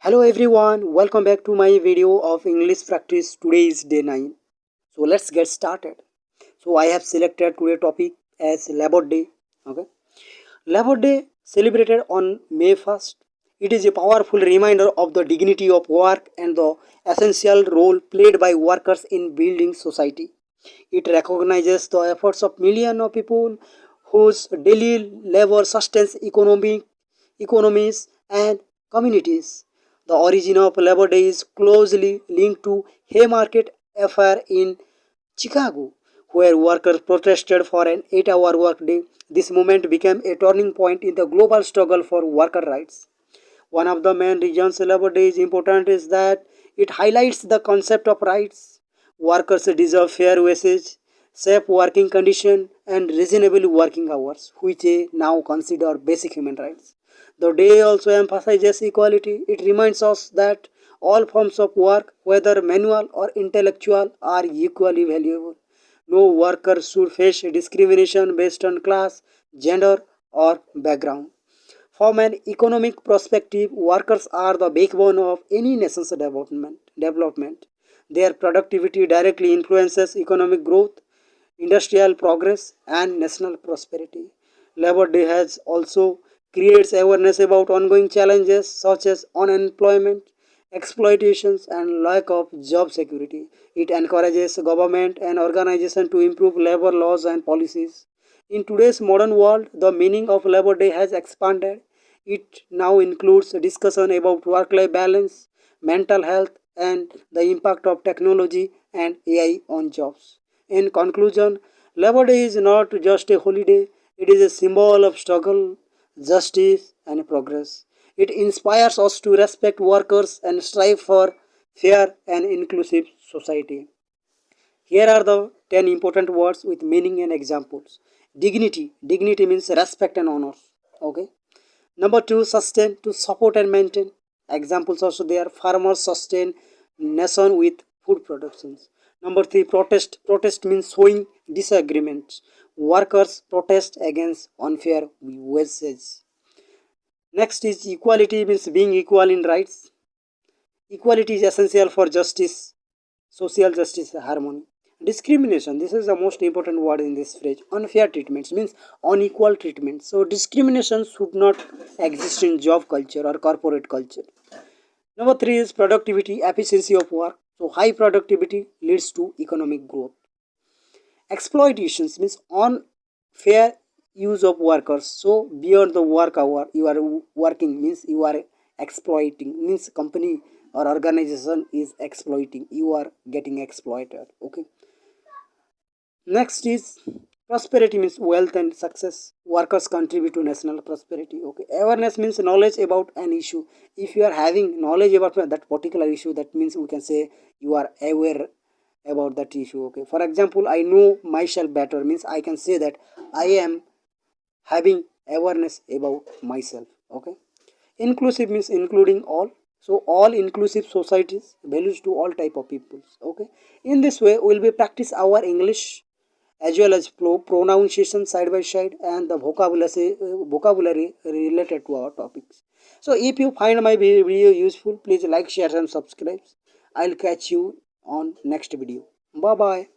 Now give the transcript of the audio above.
Hello everyone, welcome back to my video of English practice. Today is day 9. So let's get started. So I have selected today's topic as Labor Day. Okay. Labor Day celebrated on May 1st. It is a powerful reminder of the dignity of work and the essential role played by workers in building society. It recognizes the efforts of millions of people whose daily labor sustains economies and communities. The origin of Labor Day is closely linked to Haymarket affair in Chicago, where workers protested for an 8-hour workday. This movement became a turning point in the global struggle for worker rights. One of the main reasons Labor Day is important is that it highlights the concept of rights. Workers deserve fair wages, safe working conditions, and reasonable working hours, which they now consider basic human rights. The day also emphasizes equality. It reminds us that all forms of work, whether manual or intellectual, are equally valuable. No worker should face discrimination based on class, gender, or background. From an economic perspective, workers are the backbone of any nation's development. Their productivity directly influences economic growth, industrial progress, and national prosperity. Labor Day has also creates awareness about ongoing challenges such as unemployment, exploitations, and lack of job security. It encourages government and organizations to improve labor laws and policies. In today's modern world, the meaning of Labor Day has expanded. It now includes a discussion about work life balance, mental health, and the impact of technology and AI on jobs. In conclusion, Labor Day is not just a holiday, it is a symbol of struggle, justice, and progress. It inspires us to respect workers and strive for fair and inclusive society. Here are the 10 important words with meaning and examples. Dignity. Dignity means respect and honor. Okay. Number 2, sustain, to support and maintain. Examples also there. Farmers sustain nation with food productions. Number 3, protest. Protest means showing disagreements. Workers protest against unfair wages. Next is equality, means being equal in rights. Equality is essential for justice, social justice, harmony. Discrimination, this is the most important word in this phrase. Unfair treatments means unequal treatment. So discrimination should not exist in job culture or corporate culture. Number 3 is productivity, efficiency of work. So high productivity leads to economic growth. Exploitations means unfair use of workers. So beyond the work hour you are working means you are exploiting, means company or organization is exploiting, you are getting exploited. Okay. Next is prosperity, means wealth and success. Workers contribute to national prosperity. Okay. Awareness means knowledge about an issue. If you are having knowledge about that particular issue, that means we can say you are aware about that issue. Okay. For example, I know myself better means I can say that I am having awareness about myself. Okay. Inclusive means including all. So all inclusive societies values to all type of peoples. Okay. In this way we will be practice our English as well as pronunciation side by side and the vocabulary related to our topics. So if you find my video useful, please like, share and subscribe. I'll catch you on next video. Bye bye.